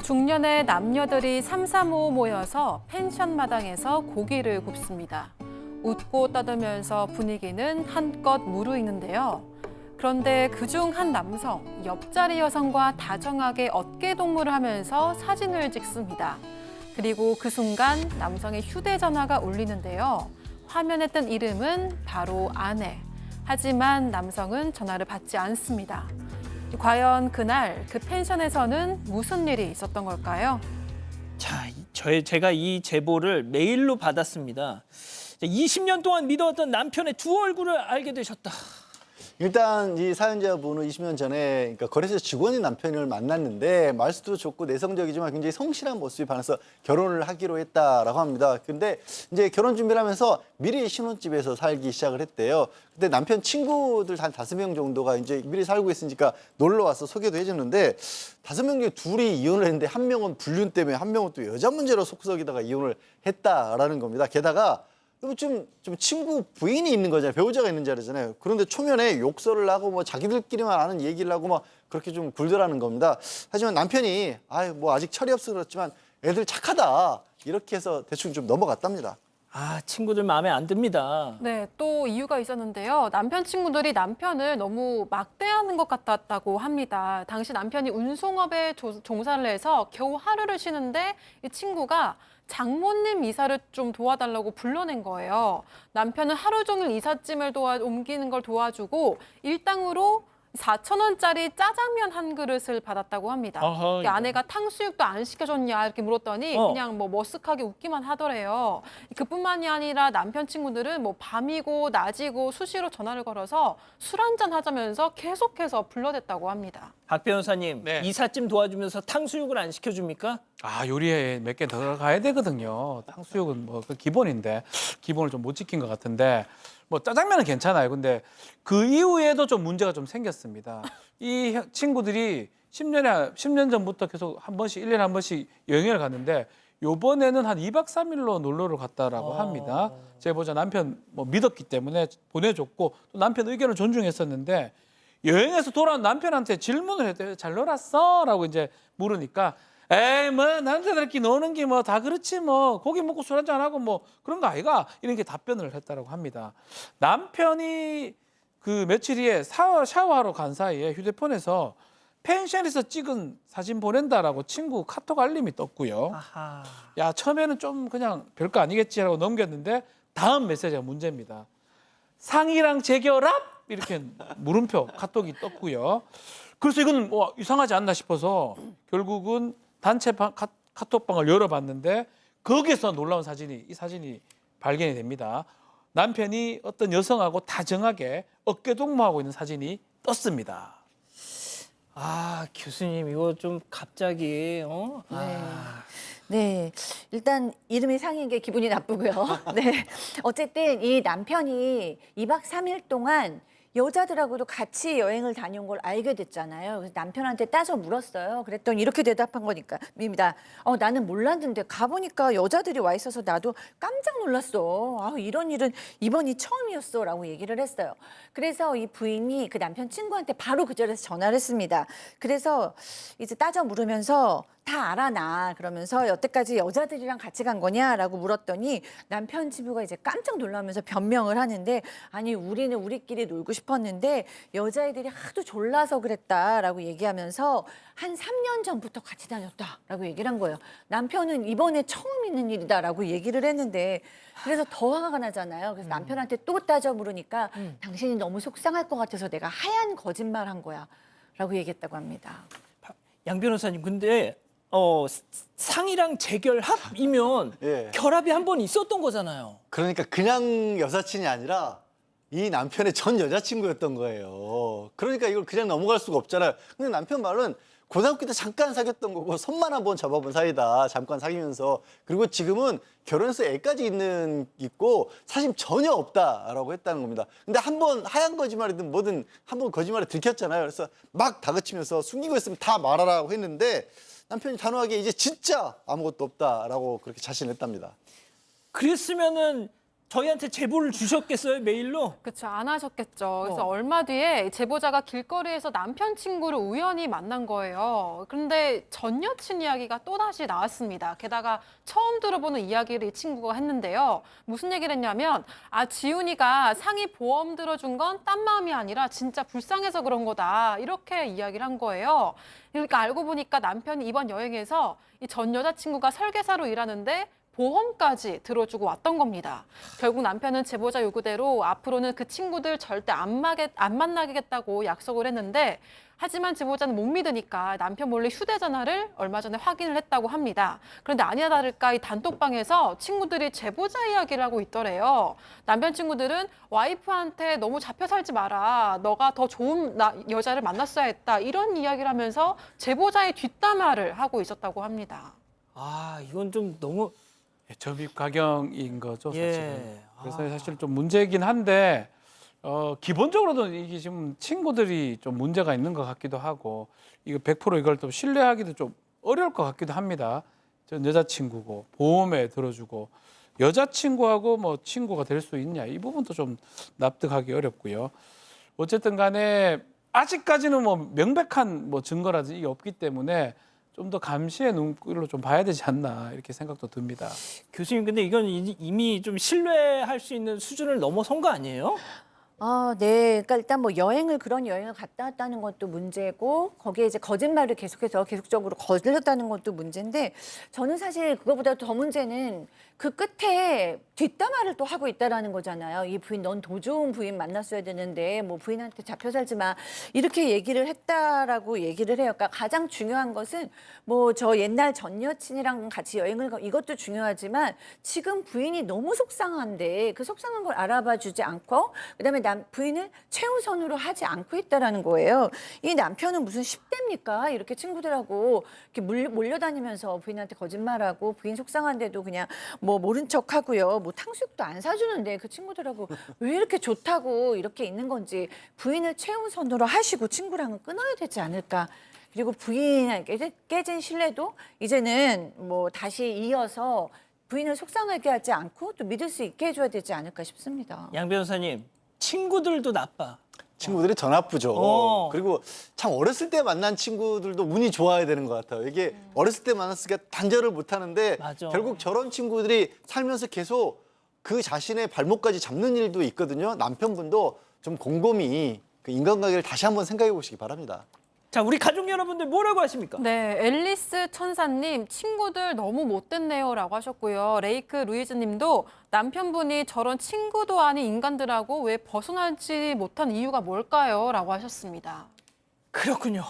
중년의 남녀들이 삼삼오오 모여서 펜션 마당에서 고기를 굽습니다. 웃고 떠들면서 분위기는 한껏 무르익는데요. 그런데 그중 한 남성, 옆자리 여성과 다정하게 어깨동무를 하면서 사진을 찍습니다. 그리고 그 순간 남성의 휴대전화가 울리는데요. 화면에 뜬 이름은 바로 아내. 하지만 남성은 전화를 받지 않습니다. 과연 그날 그 펜션에서는 무슨 일이 있었던 걸까요? 자, 제가 이 제보를 메일로 받았습니다. 20년 동안 믿어왔던 남편의 두 얼굴을 알게 되셨다. 일단 이 사연자분은 20년 전에 그러니까 거래소 직원인 남편을 만났는데 말수도 좋고 내성적이지만 굉장히 성실한 모습이 반해서 결혼을 하기로 했다라고 합니다. 근데 이제 결혼 준비를 하면서 미리 신혼집에서 살기 시작을 했대요. 근데 남편 친구들 한 5명 정도가 이제 미리 살고 있으니까 놀러 와서 소개도 해줬는데 5명 중에 둘이 이혼을 했는데 한 명은 불륜 때문에 한 명은 또 여자 문제로 속썩이다가 이혼을 했다라는 겁니다. 게다가 좀 친구 부인이 있는 거잖아요. 배우자가 있는 자리잖아요. 그런데 초면에 욕설을 하고 뭐 자기들끼리만 아는 얘기를 하고 막 그렇게 좀 굴더라는 겁니다. 하지만 남편이 뭐 아직 철이 없어 그렇지만 애들 착하다 이렇게 해서 대충 좀 넘어갔답니다. 아, 친구들 마음에 안 듭니다. 네, 또 이유가 있었는데요. 남편 친구들이 남편을 너무 막대하는 것 같았다고 합니다. 당시 남편이 운송업에 종사를 해서 겨우 하루를 쉬는데 이 친구가 장모님 이사를 좀 도와달라고 불러낸 거예요. 남편은 하루 종일 이삿짐을 옮기는 걸 도와주고 일당으로 4,000원짜리 짜장면 한 그릇을 받았다고 합니다. 아하, 이거. 아내가 탕수육도 안 시켜줬냐 이렇게 물었더니 그냥 뭐 머쓱하게 웃기만 하더래요. 그뿐만이 아니라 남편 친구들은 뭐 밤이고 낮이고 수시로 전화를 걸어서 술 한잔 하자면서 계속해서 불러댔다고 합니다. 박 변호사님, 네. 이삿짐 도와주면서 탕수육을 안 시켜줍니까? 요리에 몇 개 더 들어가야 되거든요. 탕수육은 뭐 그 기본인데 기본을 좀 못 지킨 것 같은데 뭐 짜장면은 괜찮아요. 근데 그 이후에도 좀 문제가 좀 생겼습니다. 이 친구들이 10년 전부터 계속 한 번씩 1년에 한 번씩 여행을 갔는데 요번에는 한 2박 3일로 놀러를 갔다라고 합니다. 제보자 남편 뭐 믿었기 때문에 보내줬고 또 남편 의견을 존중했었는데 여행에서 돌아온 남편한테 질문을 했대요. 잘 놀았어? 라고 이제 물으니까 에이 뭐 남자들끼리 노는 게 뭐 다 그렇지 뭐 고기 먹고 술 한잔 하고 뭐 그런 거 아이가 이런 게 답변을 했다라고 합니다. 남편이 그 며칠 뒤에 샤워하러 간 사이에 휴대폰에서 펜션에서 찍은 사진 보낸다라고 친구 카톡 알림이 떴고요. 아하. 야 처음에는 좀 그냥 별거 아니겠지라고 넘겼는데 다음 메시지가 문제입니다. 상이랑 재결합? 이렇게 물음표 카톡이 떴고요. 그래서 이건 뭐 이상하지 않나 싶어서 결국은 단체 카톡방을 열어봤는데 거기서 놀라운 이 사진이 발견이 됩니다. 남편이 어떤 여성하고 다정하게 어깨동무하고 있는 사진이 떴습니다. 아, 교수님, 이거 좀 갑자기, 네, 일단 이름이 상인 게 기분이 나쁘고요. 네, 어쨌든 이 남편이 2박 3일 동안 여자들하고도 같이 여행을 다녀온 걸 알게 됐잖아요. 그래서 남편한테 따져 물었어요. 그랬더니 이렇게 대답한 거니까 입니다. 나는 몰랐는데 가보니까 여자들이 와 있어서 나도 깜짝 놀랐어. 이런 일은 이번이 처음이었어라고 얘기를 했어요. 그래서 이 부인이 그 남편 친구한테 바로 그 자리에서 전화를 했습니다. 그래서 이제 따져 물으면서 다 알아 나 그러면서 여태까지 여자들이랑 같이 간 거냐라고 물었더니 남편 친구가 이제 깜짝 놀라면서 변명을 하는데 아니 우리는 우리끼리 놀고 싶었는데 여자애들이 하도 졸라서 그랬다라고 얘기하면서 한 3년 전부터 같이 다녔다라고 얘기를 한 거예요. 남편은 이번에 처음 있는 일이다라고 얘기를 했는데 그래서 더 화가 나잖아요. 그래서 남편한테 또 따져 물으니까 당신이 너무 속상할 것 같아서 내가 하얀 거짓말 한 거야 라고 얘기했다고 합니다. 양 변호사님, 근데 상이랑 재결합이면 예. 결합이 한 번 있었던 거잖아요. 그러니까 그냥 여사친이 아니라 이 남편의 전 여자친구였던 거예요. 그러니까 이걸 그냥 넘어갈 수가 없잖아요. 근데 남편 말은 고등학교 때 잠깐 사귀었던 거고 손만 한번 잡아본 사이다. 잠깐 사귀면서. 그리고 지금은 결혼해서 애까지 있고 사실 전혀 없다라고 했다는 겁니다. 근데 한번 하얀 거짓말이든 뭐든 한번 거짓말에 들켰잖아요. 그래서 막 다그치면서 숨기고 있으면 다 말하라고 했는데 남편이 단호하게 이제 진짜 아무것도 없다라고 그렇게 자신했답니다. 그랬으면은 저희한테 제보를 주셨겠어요, 메일로? 그렇죠. 안 하셨겠죠. 그래서 얼마 뒤에 제보자가 길거리에서 남편 친구를 우연히 만난 거예요. 그런데 전 여친 이야기가 또다시 나왔습니다. 게다가 처음 들어보는 이야기를 이 친구가 했는데요. 무슨 얘기를 했냐면 지훈이가 상위 보험 들어준 건 딴 마음이 아니라 진짜 불쌍해서 그런 거다. 이렇게 이야기를 한 거예요. 그러니까 알고 보니까 남편이 이번 여행에서 이 전 여자친구가 설계사로 일하는데 보험까지 들어주고 왔던 겁니다. 결국 남편은 제보자 요구대로 앞으로는 그 친구들 절대 안 만나겠다고 약속을 했는데 하지만 제보자는 못 믿으니까 남편 몰래 휴대전화를 얼마 전에 확인을 했다고 합니다. 그런데 아니나 다를까 이 단톡방에서 친구들이 제보자 이야기를 하고 있더래요. 남편 친구들은 와이프한테 너무 잡혀 살지 마라. 너가 더 좋은 여자를 만났어야 했다. 이런 이야기를 하면서 제보자의 뒷담화를 하고 있었다고 합니다. 이건 좀 너무 점입 가경인 거죠, 사실은. 예. 그래서 사실 좀 문제이긴 한데 기본적으로는 이게 지금 친구들이 좀 문제가 있는 것 같기도 하고 이거 100% 이걸 또 신뢰하기도 좀 어려울 것 같기도 합니다. 전 여자친구고 보험에 들어주고 여자친구하고 뭐 친구가 될 수 있냐 이 부분도 좀 납득하기 어렵고요. 어쨌든 간에 아직까지는 뭐 명백한 뭐 증거라든지 이게 없기 때문에 좀 더 감시의 눈길로 좀 봐야 되지 않나 이렇게 생각도 듭니다. 교수님, 근데 이건 이미 좀 신뢰할 수 있는 수준을 넘어선 거 아니에요? 네. 그러니까 일단 뭐 그런 여행을 갔다 왔다는 것도 문제고 거기에 이제 거짓말을 계속적으로 거들렸다는 것도 문제인데 저는 사실 그거보다 더 문제는 그 끝에 뒷담화를 또 하고 있다라는 거잖아요. 이 부인, 넌 더 좋은 부인 만났어야 되는데 뭐 부인한테 잡혀 살지 마. 이렇게 얘기를 했다라고 얘기를 해요. 그러니까 가장 중요한 것은 뭐 저 옛날 전 여친이랑 같이 여행을 이것도 중요하지만 지금 부인이 너무 속상한데 그 속상한 걸 알아봐 주지 않고 그다음에 부인을 최우선으로 하지 않고 있다라는 거예요. 이 남편은 무슨 10대입니까? 이렇게 친구들하고 이렇게 몰려다니면서 부인한테 거짓말하고 부인 속상한데도 그냥 뭐 모른 척하고요. 뭐 탕수육도 안 사주는데 그 친구들하고 왜 이렇게 좋다고 이렇게 있는 건지 부인을 최우선으로 하시고 친구랑은 끊어야 되지 않을까. 그리고 부인에게 깨진 신뢰도 이제는 뭐 다시 이어서 부인을 속상하게 하지 않고 또 믿을 수 있게 해줘야 되지 않을까 싶습니다. 양 변호사님, 친구들도 나빠. 친구들이 더 나쁘죠. 그리고 참 어렸을 때 만난 친구들도 운이 좋아야 되는 것 같아요. 이게 어렸을 때 만났으니까 단절을 못 하는데 맞아. 결국 저런 친구들이 살면서 계속 그 자신의 발목까지 잡는 일도 있거든요. 남편분도 좀 곰곰이 그 인간관계를 다시 한번 생각해 보시기 바랍니다. 자, 우리 가족 여러분들 뭐라고 하십니까? 네, 앨리스 천사님, 친구들 너무 못됐네요 라고 하셨고요. 레이크 루이즈님도 남편분이 저런 친구도 아닌 인간들하고 왜 벗어나지 못한 이유가 뭘까요? 라고 하셨습니다. 그렇군요.